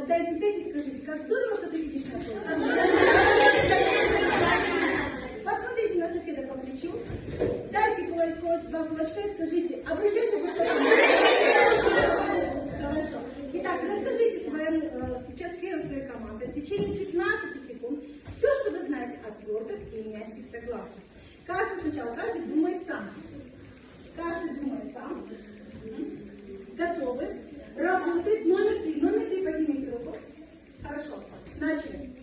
Отдайте 5 и скажите, как здорово, что ты сидишь на полу. Посмотрите на соседа по плечу. Дайте два кулачка и скажите, обращайся к Хорошо. Итак, расскажите сейчас первой своей команде в течение 15 секунд все, что вы знаете о твердых и мягких согласных. Каждый думает сам. Готовы? Работает. Номер 3. Номер 3, поднимите руку. Хорошо. Начали.